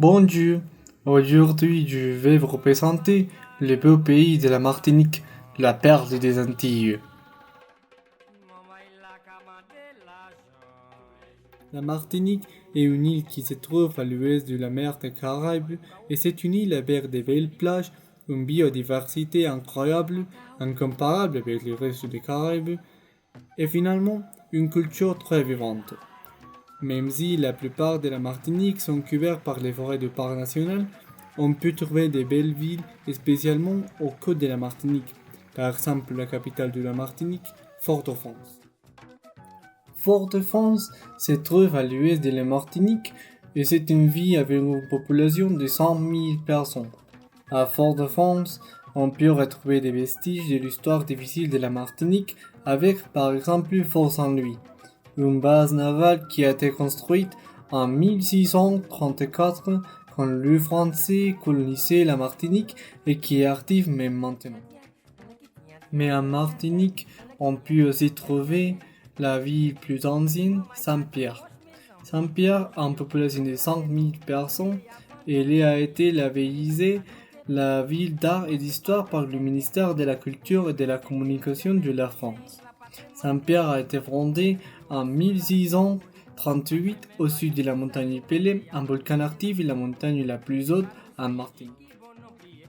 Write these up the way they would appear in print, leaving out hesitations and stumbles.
Bon Dieu, aujourd'hui je vais vous présenter le beau pays de la Martinique, la perle des Antilles. La Martinique est une île qui se trouve à l'ouest de la mer des Caraïbes et c'est une île avec de belles plages, une biodiversité incroyable, incomparable avec le reste des Caraïbes et finalement une culture très vivante. Même si la plupart de la Martinique sont couverts par les forêts de parc national, on peut trouver de belles villes, spécialement aux côtes de la Martinique. Par exemple, la capitale de la Martinique, Fort-de-France. Fort-de-France se trouve à l'ouest de la Martinique et c'est une ville avec une population de 100 000 personnes. À Fort-de-France, on peut retrouver des vestiges de l'histoire difficile de la Martinique avec par exemple Fort Saint-Louis, une base navale qui a été construite en 1634 quand le français colonisait la Martinique et qui est active même maintenant. Mais en Martinique, on peut aussi trouver la ville plus ancienne, Saint-Pierre. Saint-Pierre a une population de 5 000 personnes et elle a été labellisée la ville d'art et d'histoire par le ministère de la Culture et de la Communication de la France. Saint-Pierre a été fondé en 1638 au sud de la montagne Pelée, un volcan actif et la montagne la plus haute en Martinique.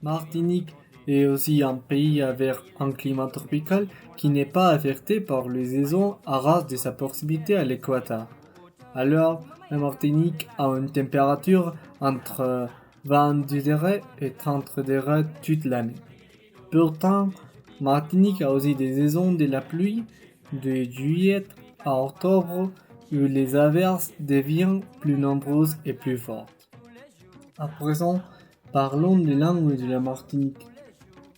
Martinique est aussi un pays avec un climat tropical qui n'est pas affecté par les saisons à cause de sa proximité à l'équateur. Alors, la Martinique a une température entre 22 degrés et 30 degrés toute l'année. Pourtant, Martinique a aussi des saisons de la pluie, de juillet à octobre, où les averses deviennent plus nombreuses et plus fortes. À présent, parlons des langues de la Martinique.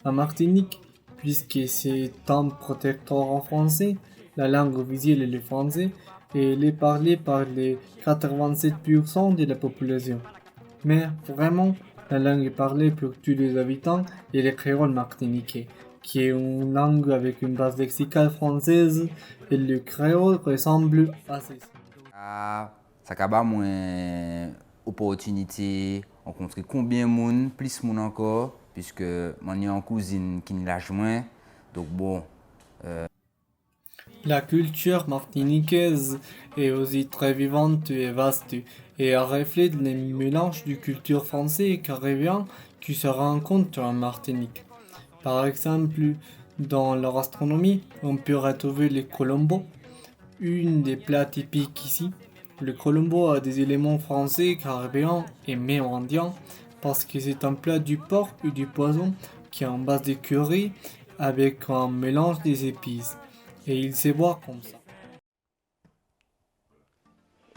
La Martinique, puisque c'est un protectorat en français, la langue officielle est le français et elle est parlée par les 87% de la population. Mais vraiment, la langue parlée par tous les habitants est le créole martiniquais, qui est une langue avec une base lexicale française et le créole ressemble à ceci. Ça a moins opportunité rencontrer combien de monde, plus de monde encore, puisque mon y a une cousine qui ne l'a joint. Donc bon. La culture martiniquaise est aussi très vivante et vaste et elle reflète les mélanges de culture française et caribéenne qui se rencontrent en Martinique. Par exemple, dans leur gastronomie, on peut retrouver le colombo, une des plats typiques ici. Le colombo a des éléments français, caribéens et même indiens parce que c'est un plat du porc ou du poisson qui est en base de curry avec un mélange des épices. Et il se boit comme ça.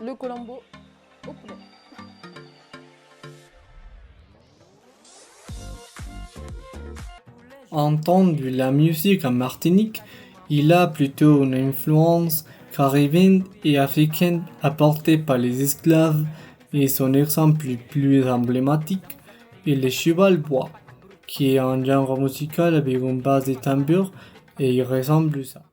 Le colombo au poulet. Entendre la musique en Martinique, il a plutôt une influence caribéenne et africaine apportée par les esclaves et son exemple le plus emblématique est le cheval-bois, qui est un genre musical avec une base de tambour et il ressemble à ça.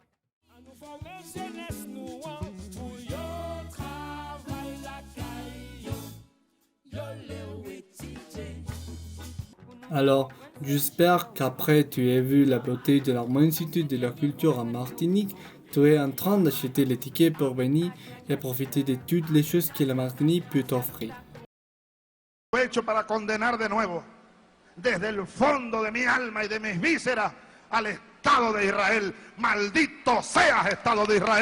Alors, j'espère qu'après tu aies vu la beauté de l'immensité de la culture en Martinique, tu es en train d'acheter les tickets pour venir et profiter de toutes les choses que la Martinique peut t'offrir. Hecho para condenar de nuevo, desde el fondo de mi alma y de mis vísceras, al Estado de Israel. Maldito seas, Estado de Israel.